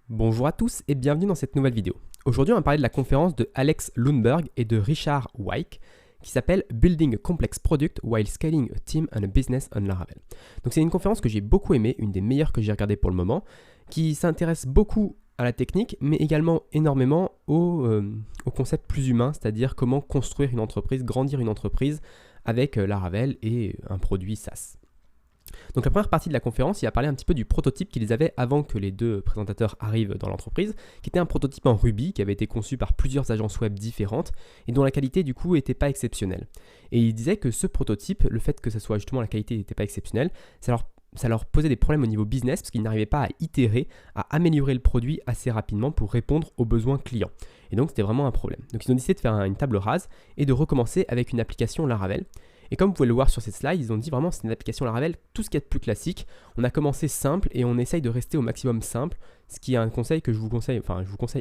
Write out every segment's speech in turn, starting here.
Bonjour à tous et bienvenue dans cette nouvelle vidéo. Aujourd'hui, on va parler de la conférence de Alex Lundberg et de Richard Wyke qui s'appelle Building a Complex Product While Scaling a Team and a Business on Laravel. Donc c'est une conférence que j'ai beaucoup aimée, une des meilleures que j'ai regardées pour le moment, qui s'intéresse beaucoup à la technique, mais également énormément au concept plus humain, c'est-à-dire comment construire une entreprise, grandir une entreprise avec Laravel et un produit SaaS. Donc la première partie de la conférence, il a parlé un petit peu du prototype qu'ils avaient avant que les deux présentateurs arrivent dans l'entreprise, qui était un prototype en Ruby qui avait été conçu par plusieurs agences web différentes et dont la qualité du coup n'était pas exceptionnelle. Et il disait que ce prototype, le fait que ça soit justement la qualité n'était pas exceptionnelle, ça leur posait des problèmes au niveau business parce qu'ils n'arrivaient pas à itérer, à améliorer le produit assez rapidement pour répondre aux besoins clients. Et donc c'était vraiment un problème. Donc ils ont décidé de faire une table rase et de recommencer avec une application Laravel. Et comme vous pouvez le voir sur cette slide, ils ont dit vraiment c'est une application Laravel, tout ce qu'il y a de plus classique. On a commencé simple et on essaye de rester au maximum simple, ce qui est un conseil que je vous conseille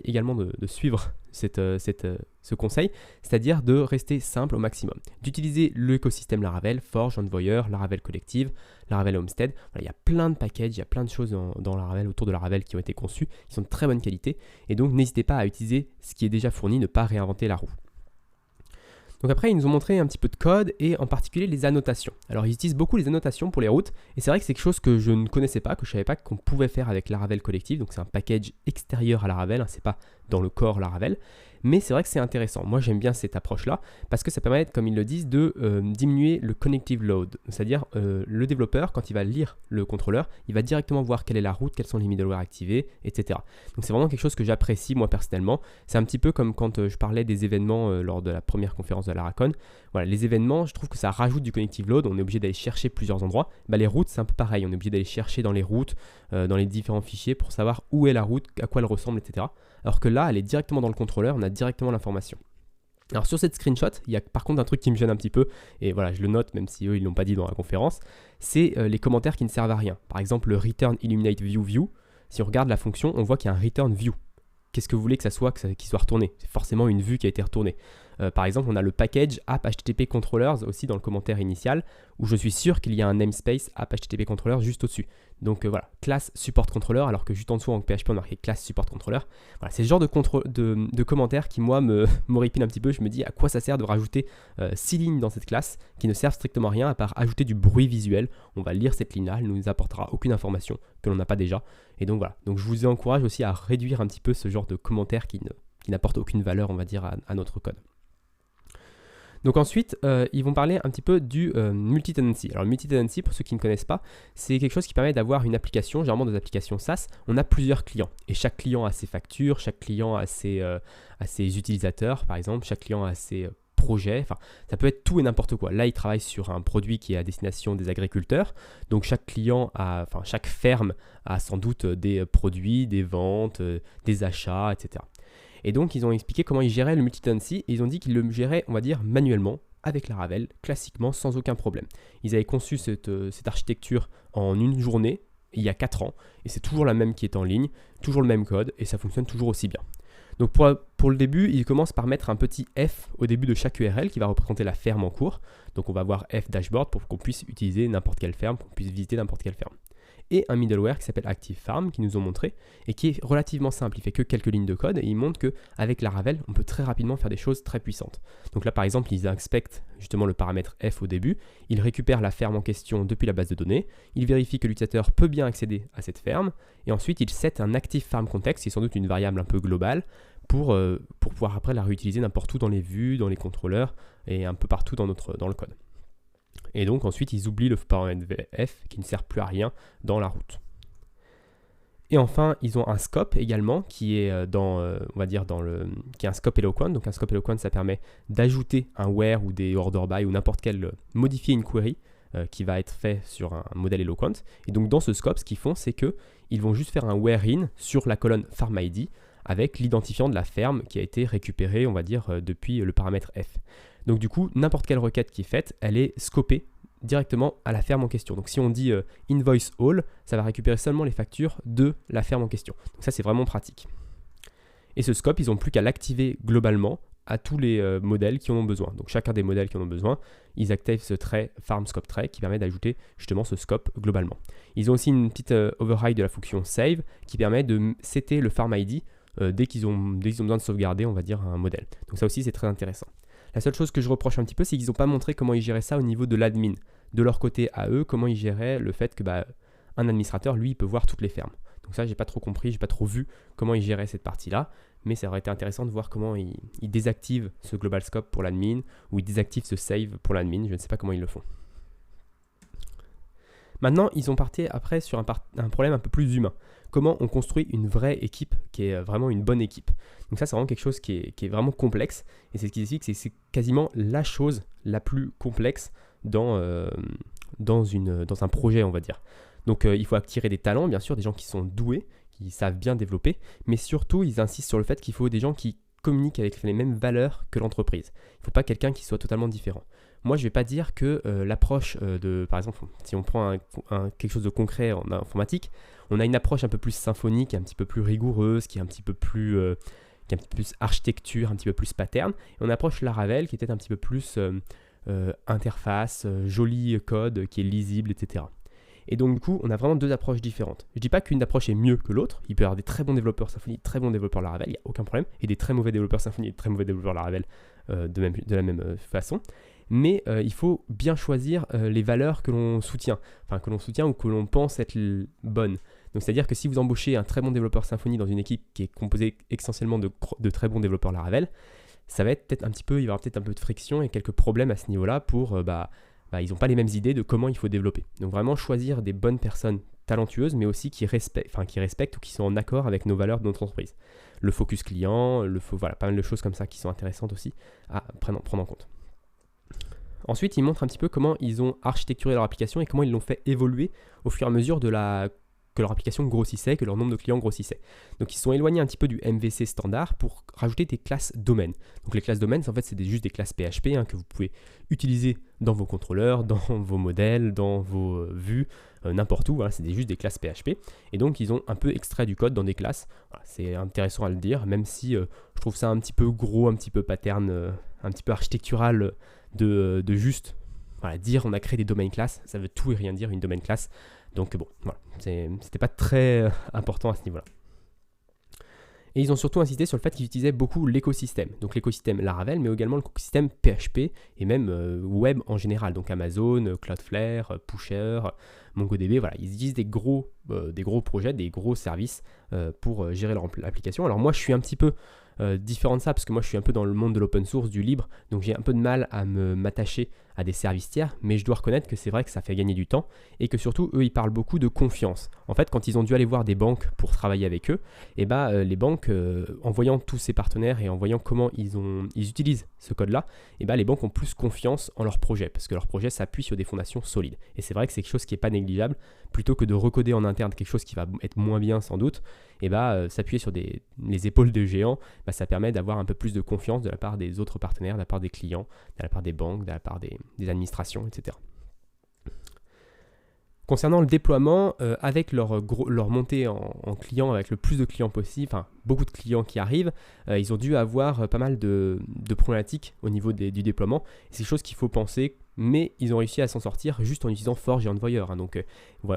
également de suivre ce conseil, c'est-à-dire de rester simple au maximum. D'utiliser l'écosystème Laravel, Forge, Envoyer, Laravel Collective, Laravel Homestead. Voilà, il y a plein de packages, il y a plein de choses dans Laravel, autour de Laravel qui ont été conçus, qui sont de très bonne qualité. Et donc n'hésitez pas à utiliser ce qui est déjà fourni, ne pas réinventer la roue. Donc après, ils nous ont montré un petit peu de code et en particulier les annotations. Alors ils utilisent beaucoup les annotations pour les routes et c'est vrai que c'est quelque chose que je ne connaissais pas, que je ne savais pas qu'on pouvait faire avec Laravel Collective. Donc c'est un package extérieur à Laravel, hein, c'est pas dans le core Laravel. Mais c'est vrai que c'est intéressant. Moi, j'aime bien cette approche-là parce que ça permet, comme ils le disent, de diminuer le connective load. C'est-à-dire, le développeur, quand il va lire le contrôleur, il va directement voir quelle est la route, quels sont les middleware activés, etc. Donc, c'est vraiment quelque chose que j'apprécie, moi, personnellement. C'est un petit peu comme quand je parlais des événements lors de la première conférence de la Laracon. Voilà, les événements, je trouve que ça rajoute du connective load. On est obligé d'aller chercher plusieurs endroits. Bah, les routes, c'est un peu pareil. On est obligé d'aller chercher dans les routes, dans les différents fichiers pour savoir où est la route, à quoi elle ressemble, etc. Alors que là, elle est directement dans le contrôleur, on a directement l'information. Alors sur cette screenshot, il y a par contre un truc qui me gêne un petit peu, et voilà, je le note même si eux ils ne l'ont pas dit dans la conférence, c'est les commentaires qui ne servent à rien. Par exemple, le return illuminate view, si on regarde la fonction, on voit qu'il y a un return view. Qu'est-ce que vous voulez que ça soit, qu'il soit retourné? C'est forcément une vue qui a été retournée. Par exemple, on a le package app HTTP controllers aussi dans le commentaire initial, où je suis sûr qu'il y a un namespace app HTTP controller juste au-dessus. Donc voilà, classe support controller, alors que juste en dessous en PHP on a marqué classe support controller. Voilà, c'est ce genre de commentaires qui moi m'horripile un petit peu. Je me dis à quoi ça sert de rajouter 6 lignes dans cette classe qui ne servent strictement à rien à part ajouter du bruit visuel. On va lire cette ligne-là, elle ne nous apportera aucune information que l'on n'a pas déjà. Et donc voilà, donc je vous encourage aussi à réduire un petit peu ce genre de commentaires qui n'apportent aucune valeur, on va dire, à notre code. Donc ensuite, ils vont parler un petit peu du multi-tenancy. Alors le multi-tenancy, pour ceux qui ne connaissent pas, c'est quelque chose qui permet d'avoir une application, généralement des applications SaaS, on a plusieurs clients. Et chaque client a ses factures, chaque client a ses utilisateurs, par exemple, chaque client a ses projets, enfin ça peut être tout et n'importe quoi. Là, ils travaillent sur un produit qui est à destination des agriculteurs, donc chaque ferme a sans doute des produits, des ventes, des achats, etc. Et donc, ils ont expliqué comment ils géraient le multi-tenancy et ils ont dit qu'ils le géraient, on va dire, manuellement, avec Laravel, classiquement, sans aucun problème. Ils avaient conçu cette architecture en une journée, il y a 4 ans, et c'est toujours la même qui est en ligne, toujours le même code, et ça fonctionne toujours aussi bien. Donc pour le début, ils commencent par mettre un petit F au début de chaque URL qui va représenter la ferme en cours. Donc on va voir F dashboard pour qu'on puisse utiliser n'importe quelle ferme, pour qu'on puisse visiter n'importe quelle ferme. Et un middleware qui s'appelle Active Farm, qui nous ont montré, et qui est relativement simple. Il fait que quelques lignes de code, et il montre qu'avec Laravel, on peut très rapidement faire des choses très puissantes. Donc là, par exemple, ils inspectent justement le paramètre F au début, ils récupèrent la ferme en question depuis la base de données, ils vérifient que l'utilisateur peut bien accéder à cette ferme, et ensuite, ils set un Active Farm context, qui est sans doute une variable un peu globale, pour pouvoir après la réutiliser n'importe où dans les vues, dans les contrôleurs, et un peu partout dans le code. Et donc ensuite ils oublient le paramètre F qui ne sert plus à rien dans la route. Et enfin ils ont un scope également qui est qui est un scope eloquent. Donc un scope eloquent ça permet d'ajouter un where ou des order by ou n'importe quel modifier une query qui va être fait sur un modèle eloquent. Et donc dans ce scope ce qu'ils font c'est que ils vont juste faire un where in sur la colonne farm ID avec l'identifiant de la ferme qui a été récupéré on va dire depuis le paramètre F. Donc du coup, n'importe quelle requête qui est faite, elle est scopée directement à la ferme en question. Donc si on dit invoice all, ça va récupérer seulement les factures de la ferme en question. Donc ça, c'est vraiment pratique. Et ce scope, ils n'ont plus qu'à l'activer globalement à tous les modèles qui en ont besoin. Donc chacun des modèles qui en ont besoin, ils activent ce trait farm scope trait qui permet d'ajouter justement ce scope globalement. Ils ont aussi une petite override de la fonction save qui permet de setter le farm ID dès qu'ils ont besoin de sauvegarder, on va dire, un modèle. Donc ça aussi, c'est très intéressant. La seule chose que je reproche un petit peu, c'est qu'ils n'ont pas montré comment ils géraient ça au niveau de l'admin. De leur côté à eux, comment ils géraient le fait que un administrateur, lui, il peut voir toutes les fermes. Donc ça, j'ai pas trop compris, j'ai pas trop vu comment ils géraient cette partie-là, mais ça aurait été intéressant de voir comment ils désactivent ce global scope pour l'admin, ou ils désactivent ce save pour l'admin, je ne sais pas comment ils le font. Maintenant, ils ont parti après sur un problème un peu plus humain. Comment on construit une vraie équipe qui est vraiment une bonne équipe. Donc ça, c'est vraiment quelque chose qui est vraiment complexe, et c'est ce qui explique que c'est quasiment la chose la plus complexe dans un projet, on va dire. Donc il faut attirer des talents, bien sûr, des gens qui sont doués, qui savent bien développer, mais surtout ils insistent sur le fait qu'il faut des gens qui communiquent avec les mêmes valeurs que l'entreprise. Il ne faut pas quelqu'un qui soit totalement différent. Moi, je ne vais pas dire que l'approche par exemple, si on prend quelque chose de concret en informatique, on a une approche un peu plus symphonique, un petit peu plus rigoureuse, qui est un petit peu plus architecture, un petit peu plus pattern, et on approche Laravel qui est peut-être un petit peu plus interface, joli code qui est lisible, etc. Et donc du coup, on a vraiment deux approches différentes. Je ne dis pas qu'une approche est mieux que l'autre, il peut y avoir des très bons développeurs Symfony, très bons développeurs Laravel, il n'y a aucun problème, et des très mauvais développeurs Symfony et des très mauvais développeurs Laravel de la même façon. Mais il faut bien choisir les valeurs que l'on soutient, ou que l'on pense être bonnes. Donc c'est-à-dire que si vous embauchez un très bon développeur Symfony dans une équipe qui est composée essentiellement de très bons développeurs Laravel, ça va être peut-être il va y avoir peut-être un peu de friction et quelques problèmes à ce niveau-là pour ils n'ont pas les mêmes idées de comment il faut développer. Donc vraiment choisir des bonnes personnes talentueuses, mais aussi qui respectent ou qui sont en accord avec nos valeurs de notre entreprise. Le focus client, pas mal de choses comme ça qui sont intéressantes aussi à prendre en compte. Ensuite, ils montrent un petit peu comment ils ont architecturé leur application et comment ils l'ont fait évoluer au fur et à mesure que leur application grossissait, que leur nombre de clients grossissait. Donc ils se sont éloignés un petit peu du MVC standard pour rajouter des classes domaines. Donc les classes domaines, en fait, c'est juste des classes PHP que vous pouvez utiliser dans vos contrôleurs, dans vos modèles, dans vos vues, n'importe où. Voilà, c'est juste des classes PHP. Et donc ils ont un peu extrait du code dans des classes. Voilà, c'est intéressant à le dire, même si je trouve ça un petit peu gros, un petit peu pattern, un petit peu architectural de juste dire on a créé des domain classes. Ça veut tout et rien dire une domain class. Donc bon, voilà, c'était pas très important à ce niveau-là. Et ils ont surtout insisté sur le fait qu'ils utilisaient beaucoup l'écosystème. Donc l'écosystème Laravel, mais également l'écosystème PHP et même web en général. Donc Amazon, Cloudflare, Pusher, MongoDB, voilà. Ils utilisent des gros projets, des gros services pour gérer leur application. Alors moi, je suis un petit peu différent de ça parce que moi je suis un peu dans le monde de l'open source, du libre, donc j'ai un peu de mal à m'attacher à des services tiers, mais je dois reconnaître que c'est vrai que ça fait gagner du temps et que surtout eux ils parlent beaucoup de confiance. En fait, quand ils ont dû aller voir des banques pour travailler avec eux, et les banques en voyant tous ces partenaires et en voyant comment ils utilisent ce code là, les banques ont plus confiance en leur projet parce que leur projet s'appuie sur des fondations solides. Et c'est vrai que c'est quelque chose qui n'est pas négligeable, plutôt que de recoder en interne quelque chose qui va être moins bien sans doute, s'appuyer sur les épaules de géants, ça permet d'avoir un peu plus de confiance de la part des autres partenaires, de la part des clients, de la part des banques, de la part des administrations, etc. Concernant le déploiement, avec leur montée en clients, avec le plus de clients possible, beaucoup de clients qui arrivent, ils ont dû avoir pas mal de problématiques au niveau du déploiement. C'est quelque chose qu'il faut penser, mais ils ont réussi à s'en sortir juste en utilisant Forge et Envoyer. Donc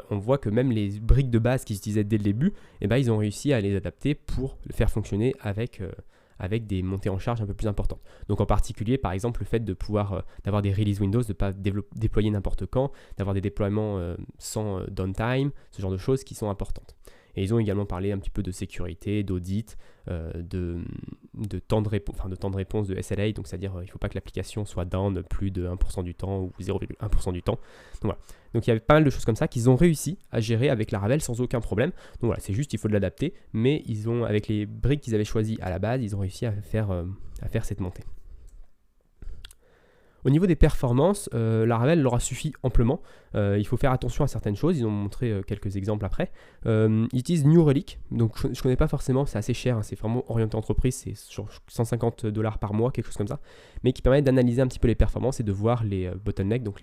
on voit que même les briques de base qu'ils utilisaient dès le début, ils ont réussi à les adapter pour le faire fonctionner avec des montées en charge un peu plus importantes. Donc en particulier, par exemple, le fait de pouvoir d'avoir des release Windows, de ne pas déployer n'importe quand, d'avoir des déploiements sans downtime, ce genre de choses qui sont importantes. Et ils ont également parlé un petit peu de sécurité, d'audit, de temps de réponse de SLA, donc c'est-à-dire il ne faut pas que l'application soit down plus de 1% du temps ou 0,1% du temps. Donc voilà. Donc il y avait pas mal de choses comme ça qu'ils ont réussi à gérer avec Laravel sans aucun problème. Donc voilà, c'est juste il faut de l'adapter, mais avec les briques qu'ils avaient choisies à la base, ils ont réussi à faire cette montée. Au niveau des performances, Laravel leur a suffi amplement. Il faut faire attention à certaines choses. Ils ont montré quelques exemples après. Ils utilisent New Relic. Donc je ne connais pas forcément, c'est assez cher. C'est vraiment orienté entreprise. C'est sur $150 par mois, quelque chose comme ça. Mais qui permet d'analyser un petit peu les performances et de voir les bottlenecks, donc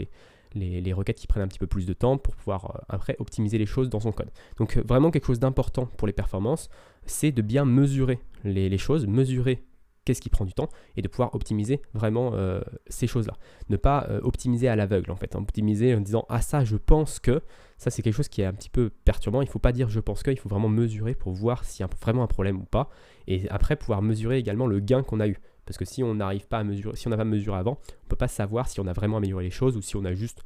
les requêtes qui prennent un petit peu plus de temps pour pouvoir après optimiser les choses dans son code. Donc vraiment quelque chose d'important pour les performances, c'est de bien mesurer les choses, mesurer qu'est-ce qui prend du temps, et de pouvoir optimiser vraiment ces choses-là. Ne pas optimiser à l'aveugle en fait, optimiser en disant ah ça je pense que, ça c'est quelque chose qui est un petit peu perturbant, il ne faut pas dire je pense que, il faut vraiment mesurer pour voir s'il y a vraiment un problème ou pas, et après pouvoir mesurer également le gain qu'on a eu. Parce que si on n'arrive pas à mesurer, si on n'a pas mesuré avant, on ne peut pas savoir si on a vraiment amélioré les choses ou si on a juste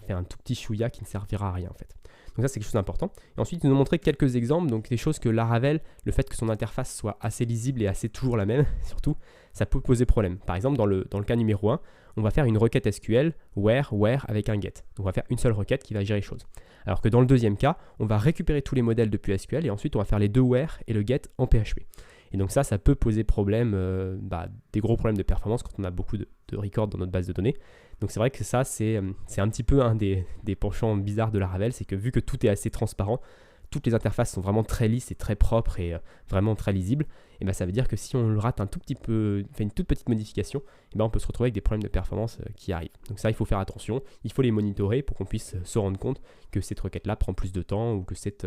fait un tout petit chouïa qui ne servira à rien en fait. Donc ça c'est quelque chose d'important. Et ensuite ils nous ont montré quelques exemples, donc des choses que Laravel, le fait que son interface soit assez lisible et assez toujours la même, surtout, ça peut poser problème. Par exemple dans le cas numéro 1, on va faire une requête SQL, where avec un get. Donc on va faire une seule requête qui va gérer les choses. Alors que dans le deuxième cas, on va récupérer tous les modèles depuis SQL et ensuite on va faire les deux where et le get en PHP. Et donc ça peut poser problème, des gros problèmes de performance quand on a beaucoup de records dans notre base de données. Donc c'est vrai que ça, c'est un petit peu un des penchants bizarres de Laravel, c'est que vu que tout est assez transparent, toutes les interfaces sont vraiment très lisses et très propres et vraiment très lisibles, et ça veut dire que si on le rate un tout petit peu, fait une toute petite modification, on peut se retrouver avec des problèmes de performance qui arrivent. Donc ça, il faut faire attention, il faut les monitorer pour qu'on puisse se rendre compte que cette requête-là prend plus de temps ou que cette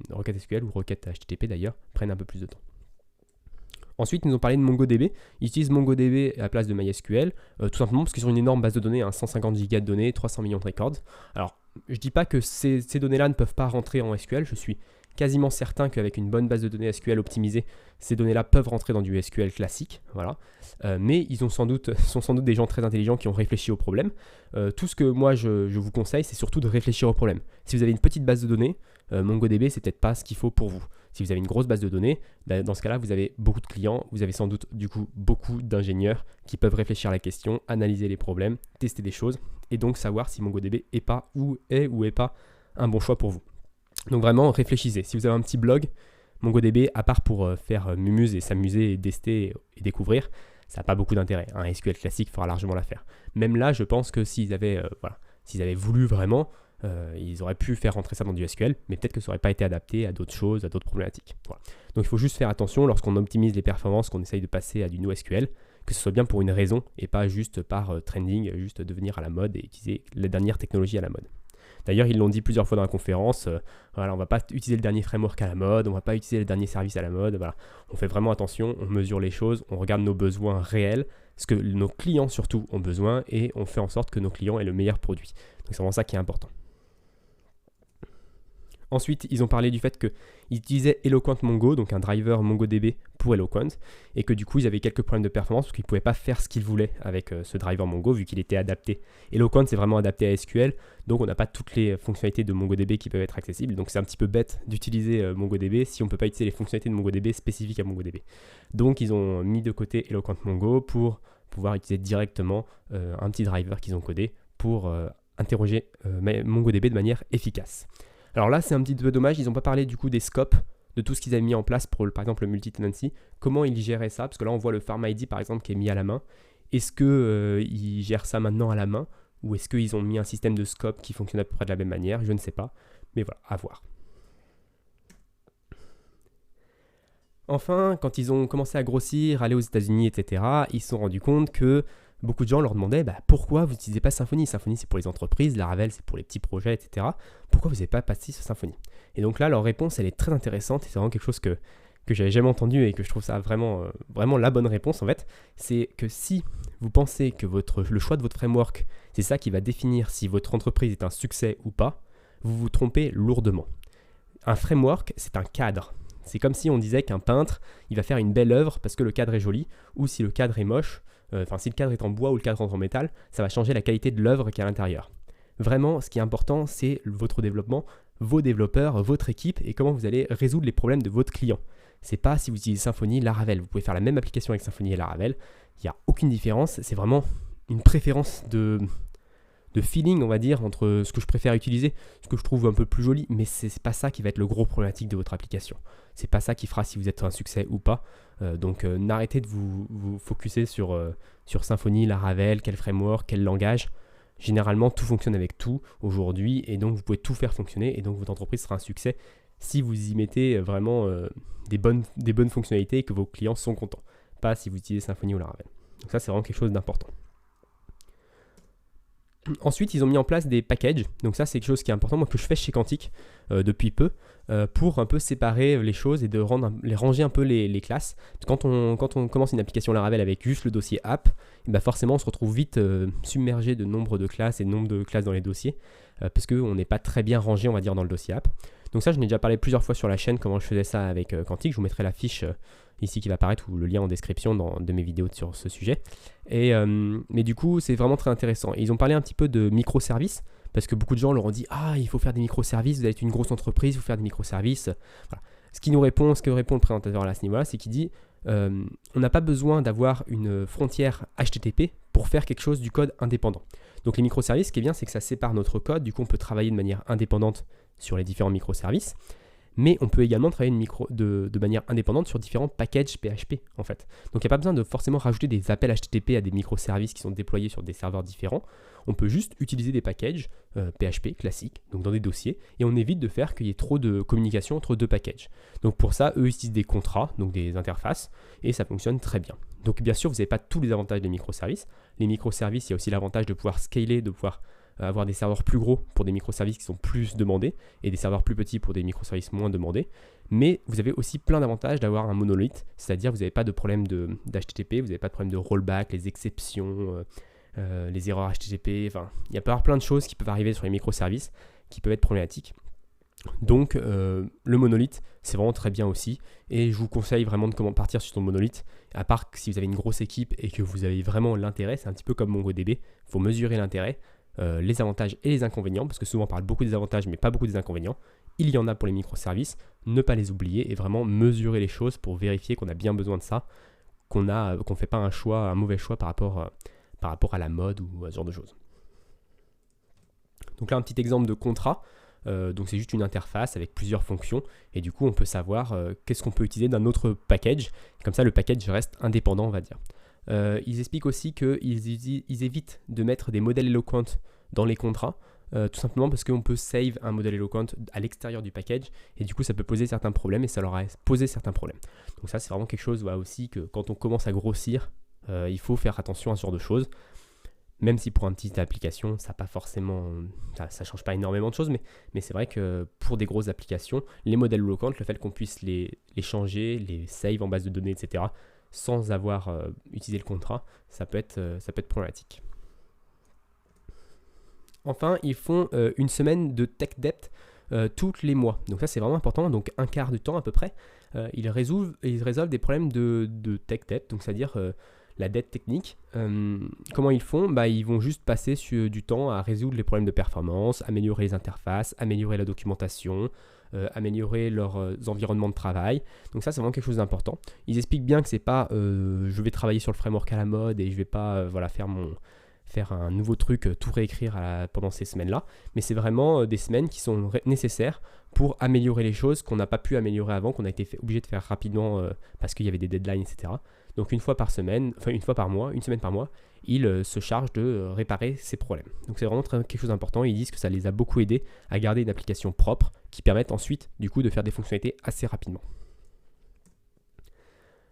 requête SQL ou requête HTTP d'ailleurs prennent un peu plus de temps. Ensuite, ils nous ont parlé de MongoDB. Ils utilisent MongoDB à la place de MySQL, tout simplement parce qu'ils ont une énorme base de données, 150 gigas de données, 300 millions de records. Alors, je ne dis pas que ces données-là ne peuvent pas rentrer en SQL, je suis quasiment certain qu'avec une bonne base de données SQL optimisée, ces données-là peuvent rentrer dans du SQL classique, voilà. Mais ils sont sans doute des gens très intelligents qui ont réfléchi au problème. Tout ce que moi je vous conseille, c'est surtout de réfléchir au problème. Si vous avez une petite base de données, MongoDB, c'est peut-être pas ce qu'il faut pour vous. Si vous avez une grosse base de données, dans ce cas-là, vous avez beaucoup de clients, vous avez sans doute du coup beaucoup d'ingénieurs qui peuvent réfléchir à la question, analyser les problèmes, tester des choses et donc savoir si MongoDB est ou est pas un bon choix pour vous. Donc vraiment, réfléchissez. Si vous avez un petit blog, MongoDB, à part pour faire mumuse et s'amuser et tester et découvrir, ça n'a pas beaucoup d'intérêt. Un SQL classique fera largement l'affaire. Même là, je pense que s'ils avaient voulu vraiment, ils auraient pu faire rentrer ça dans du SQL, mais peut-être que ça n'aurait pas été adapté à d'autres choses, à d'autres problématiques. Voilà. Donc il faut juste faire attention lorsqu'on optimise les performances, qu'on essaye de passer à du NoSQL, que ce soit bien pour une raison et pas juste par trending, juste devenir à la mode et utiliser les dernières technologies à la mode. D'ailleurs, ils l'ont dit plusieurs fois dans la conférence, on ne va pas utiliser le dernier framework à la mode, on ne va pas utiliser le dernier service à la mode, voilà. On fait vraiment attention, on mesure les choses, on regarde nos besoins réels, ce que nos clients surtout ont besoin, et on fait en sorte que nos clients aient le meilleur produit. Donc c'est vraiment ça qui est important. Ensuite, ils ont parlé du fait qu'ils utilisaient Eloquent Mongo, donc un driver MongoDB pour Eloquent, et que du coup, ils avaient quelques problèmes de performance parce qu'ils ne pouvaient pas faire ce qu'ils voulaient avec ce driver Mongo vu qu'il était adapté. Eloquent, c'est vraiment adapté à SQL, donc on n'a pas toutes les fonctionnalités de MongoDB qui peuvent être accessibles. Donc c'est un petit peu bête d'utiliser MongoDB si on ne peut pas utiliser les fonctionnalités de MongoDB spécifiques à MongoDB. Donc ils ont mis de côté Eloquent Mongo pour pouvoir utiliser directement un petit driver qu'ils ont codé pour interroger MongoDB de manière efficace. Alors là, c'est un petit peu dommage, ils n'ont pas parlé du coup des scopes, de tout ce qu'ils avaient mis en place pour, par exemple, le multi-tenancy. Comment ils géraient ça? Parce que là, on voit le Farm ID, par exemple, qui est mis à la main. Est-ce qu'ils gèrent ça maintenant à la main? Ou est-ce qu'ils ont mis un système de scope qui fonctionne à peu près de la même manière? Je ne sais pas. Mais voilà, à voir. Enfin, quand ils ont commencé à grossir, aller aux États-Unis, etc., ils se sont rendus compte que beaucoup de gens leur demandaient pourquoi vous n'utilisez pas Symfony? Symfony, c'est pour les entreprises, Laravel, c'est pour les petits projets, etc. Pourquoi vous n'avez pas passé sur Symfony? Et donc là, leur réponse, elle est très intéressante et c'est vraiment quelque chose que j'avais jamais entendu et que je trouve ça vraiment la bonne réponse en fait. C'est que si vous pensez que le choix de votre framework, c'est ça qui va définir si votre entreprise est un succès ou pas, vous vous trompez lourdement. Un framework, c'est un cadre. C'est comme si on disait qu'un peintre, il va faire une belle œuvre parce que le cadre est joli, ou si le cadre est moche, si le cadre est en bois ou le cadre est en métal, ça va changer la qualité de l'œuvre qui est à l'intérieur. Vraiment, ce qui est important, c'est votre développement, vos développeurs, votre équipe et comment vous allez résoudre les problèmes de votre client. C'est pas si vous utilisez Symfony, Laravel. Vous pouvez faire la même application avec Symfony et Laravel. Il n'y a aucune différence. C'est vraiment une préférence de feeling, on va dire, entre ce que je préfère utiliser, ce que je trouve un peu plus joli, mais c'est pas ça qui va être le gros problématique de votre application. C'est pas ça qui fera si vous êtes un succès ou pas. Donc n'arrêtez de vous focuser sur Symfony, Laravel, quel framework, quel langage. Généralement, tout fonctionne avec tout aujourd'hui et donc vous pouvez tout faire fonctionner et donc votre entreprise sera un succès si vous y mettez vraiment des bonnes fonctionnalités et que vos clients sont contents. Pas si vous utilisez Symfony ou Laravel. Donc ça, c'est vraiment quelque chose d'important. Ensuite, ils ont mis en place des packages. Donc ça, c'est quelque chose qui est important, moi, que je fais chez Quantic depuis peu, pour un peu séparer les choses et de les ranger un peu les classes. Parce que quand on commence une application Laravel avec juste le dossier app, et bah forcément, on se retrouve vite submergé de nombre de classes et de nombre de classes dans les dossiers, parce qu'on n'est pas très bien rangé, on va dire, dans le dossier app. Donc ça, je n'ai déjà parlé plusieurs fois sur la chaîne, comment je faisais ça avec Quantic. Je vous mettrai la fiche ici qui va apparaître ou le lien en description de mes vidéos sur ce sujet. Mais du coup, c'est vraiment très intéressant. Et ils ont parlé un petit peu de microservices, parce que beaucoup de gens leur ont dit « Ah, il faut faire des microservices, vous allez être une grosse entreprise, il faut faire des microservices. » Voilà. Ce que répond le présentateur là, à ce niveau-là, c'est qu'il dit on n'a pas besoin d'avoir une frontière HTTP pour faire quelque chose du code indépendant. Donc les microservices, ce qui est bien, c'est que ça sépare notre code. Du coup, on peut travailler de manière indépendante sur les différents microservices. Mais on peut également travailler de manière indépendante sur différents packages PHP en fait. Donc il n'y a pas besoin de forcément rajouter des appels HTTP à des microservices qui sont déployés sur des serveurs différents. On peut juste utiliser des packages PHP classiques, donc dans des dossiers, et on évite de faire qu'il y ait trop de communication entre deux packages. Donc pour ça, eux utilisent des contrats, donc des interfaces, et ça fonctionne très bien. Donc bien sûr, vous n'avez pas tous les avantages des microservices. Les microservices, il y a aussi l'avantage de pouvoir scaler, de pouvoir avoir des serveurs plus gros pour des microservices qui sont plus demandés et des serveurs plus petits pour des microservices moins demandés. Mais vous avez aussi plein d'avantages d'avoir un monolithe, c'est-à-dire vous n'avez pas de problème d'HTTP, vous n'avez pas de problème de rollback, les exceptions, les erreurs HTTP, enfin, il y a plein de choses qui peuvent arriver sur les microservices qui peuvent être problématiques. Donc le monolithe, c'est vraiment très bien aussi, et je vous conseille vraiment de comment partir sur ton monolithe, à part que si vous avez une grosse équipe et que vous avez vraiment l'intérêt, c'est un petit peu comme MongoDB, il faut mesurer l'intérêt. Les avantages et les inconvénients, parce que souvent on parle beaucoup des avantages mais pas beaucoup des inconvénients. Il y en a pour les microservices, ne pas les oublier et vraiment mesurer les choses pour vérifier qu'on a bien besoin de ça, qu'on ne fait pas un mauvais choix par rapport à la mode ou à ce genre de choses. Donc là un petit exemple de contrat, donc c'est juste une interface avec plusieurs fonctions et du coup on peut savoir qu'est-ce qu'on peut utiliser d'un autre package, comme ça le package reste indépendant on va dire. Ils expliquent aussi qu'ils évitent de mettre des modèles Eloquent dans les contrats, tout simplement parce qu'on peut save un modèle Eloquent à l'extérieur du package et du coup ça peut poser certains problèmes et ça leur a posé certains problèmes. Donc ça c'est vraiment quelque chose aussi que quand on commence à grossir, il faut faire attention à ce genre de choses. Même si pour une petite application, ça ne change pas énormément de choses, mais c'est vrai que pour des grosses applications, les modèles Eloquent, le fait qu'on puisse les changer, les save en base de données, etc., sans avoir utilisé le contrat, ça peut être problématique. Enfin, ils font une semaine de tech debt tous les mois. Donc ça, c'est vraiment important. Donc un quart du temps à peu près, ils résolvent des problèmes de tech debt, donc c'est-à-dire la dette technique. Comment ils font ? Ils vont juste passer du temps à résoudre les problèmes de performance, améliorer les interfaces, améliorer la documentation, améliorer leurs environnements de travail. Donc ça, c'est vraiment quelque chose d'important. Ils expliquent bien que c'est pas je vais travailler sur le framework à la mode et je vais pas faire un nouveau truc, tout réécrire pendant ces semaines-là, mais c'est vraiment des semaines qui sont nécessaires pour améliorer les choses qu'on n'a pas pu améliorer avant, qu'on a été obligé de faire rapidement parce qu'il y avait des deadlines, etc. Donc une fois par mois, une semaine par mois, ils se chargent de réparer ces problèmes. Donc c'est vraiment quelque chose d'important. Ils disent que ça les a beaucoup aidés à garder une application propre qui permette ensuite du coup de faire des fonctionnalités assez rapidement.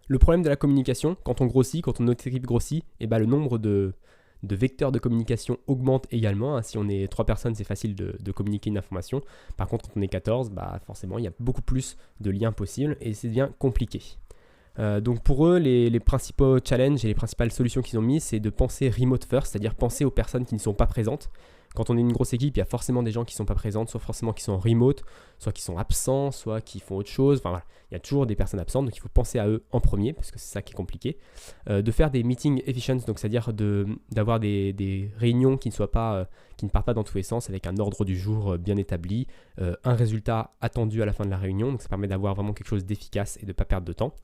Le problème de la communication, quand on grossit, quand notre équipe grossit, le nombre de vecteurs de communication augmente également. Si on est 3 personnes, c'est facile de communiquer une information. Par contre, quand on est 14, forcément, il y a beaucoup plus de liens possibles et c'est bien compliqué. Donc pour eux, les principaux challenges et les principales solutions qu'ils ont mis, c'est de penser remote first, c'est-à-dire penser aux personnes qui ne sont pas présentes. Quand on est une grosse équipe, il y a forcément des gens qui ne sont pas présentes, soit forcément qui sont en remote, soit qui sont absents, soit qui font autre chose. Enfin voilà, il y a toujours des personnes absentes, donc il faut penser à eux en premier, parce que c'est ça qui est compliqué. De faire des meetings efficient, donc c'est-à-dire d'avoir des réunions qui ne partent pas dans tous les sens, avec un ordre du jour bien établi, un résultat attendu à la fin de la réunion, donc ça permet d'avoir vraiment quelque chose d'efficace et de ne pas perdre de temps.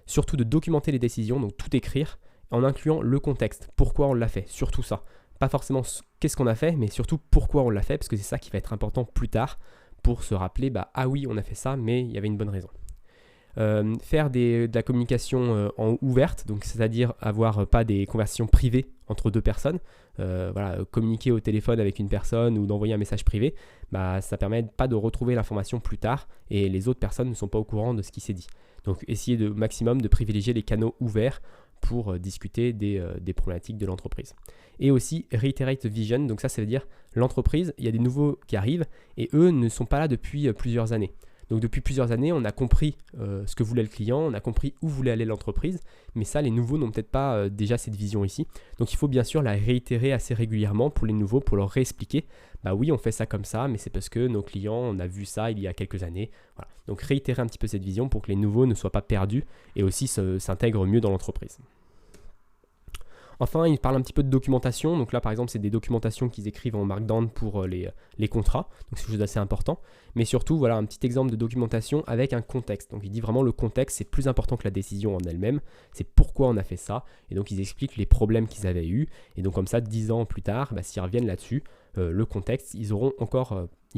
Surtout de documenter les décisions, donc tout écrire, en incluant le contexte, pourquoi on l'a fait, surtout ça. Pas forcément qu'est-ce qu'on a fait, mais surtout pourquoi on l'a fait, parce que c'est ça qui va être important plus tard pour se rappeler, ah oui, on a fait ça, mais il y avait une bonne raison. Faire de la communication en ouverte, donc c'est-à-dire avoir pas des conversations privées entre deux personnes, communiquer au téléphone avec une personne ou d'envoyer un message privé, ça permet pas de retrouver l'information plus tard et les autres personnes ne sont pas au courant de ce qui s'est dit. Donc essayez maximum de privilégier les canaux ouverts pour discuter des problématiques de l'entreprise. Et aussi Reiterate Vision, donc ça veut dire l'entreprise, il y a des nouveaux qui arrivent et eux ne sont pas là depuis plusieurs années. Donc depuis plusieurs années, on a compris ce que voulait le client, on a compris où voulait aller l'entreprise, mais ça, les nouveaux n'ont peut-être pas déjà cette vision ici. Donc il faut bien sûr la réitérer assez régulièrement pour les nouveaux, pour leur réexpliquer, bah oui, on fait ça comme ça, mais c'est parce que nos clients, on a vu ça il y a quelques années. Voilà. Donc réitérer un petit peu cette vision pour que les nouveaux ne soient pas perdus et aussi s'intègrent mieux dans l'entreprise. Enfin, il parle un petit peu de documentation. Donc là, par exemple, c'est des documentations qu'ils écrivent en Markdown pour les contrats. Donc c'est quelque chose d'assez important. Mais surtout, voilà un petit exemple de documentation avec un contexte. Donc il dit vraiment le contexte, c'est plus important que la décision en elle-même. C'est pourquoi on a fait ça. Et donc ils expliquent les problèmes qu'ils avaient eus. Et donc comme ça, 10 ans plus tard, s'ils reviennent là-dessus, le contexte, ils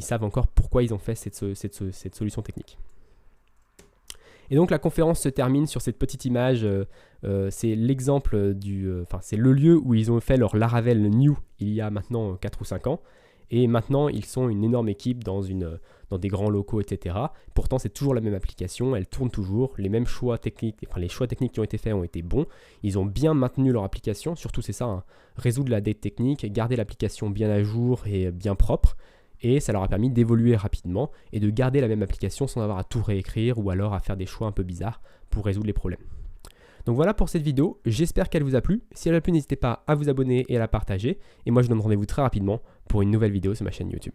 savent encore pourquoi ils ont fait cette solution technique. Et donc la conférence se termine sur cette petite image, c'est l'exemple c'est le lieu où ils ont fait leur Laravel New il y a maintenant 4 ou 5 ans. Et maintenant ils sont une énorme équipe dans des grands locaux, etc. Pourtant c'est toujours la même application, elle tourne toujours, les mêmes choix techniques, les choix techniques qui ont été faits ont été bons. Ils ont bien maintenu leur application, surtout c'est ça, hein, résoudre la dette technique, garder l'application bien à jour et bien propre. Et ça leur a permis d'évoluer rapidement et de garder la même application sans avoir à tout réécrire ou alors à faire des choix un peu bizarres pour résoudre les problèmes. Donc voilà pour cette vidéo, j'espère qu'elle vous a plu. Si elle a plu, n'hésitez pas à vous abonner et à la partager. Et moi je vous donne rendez-vous très rapidement pour une nouvelle vidéo sur ma chaîne YouTube.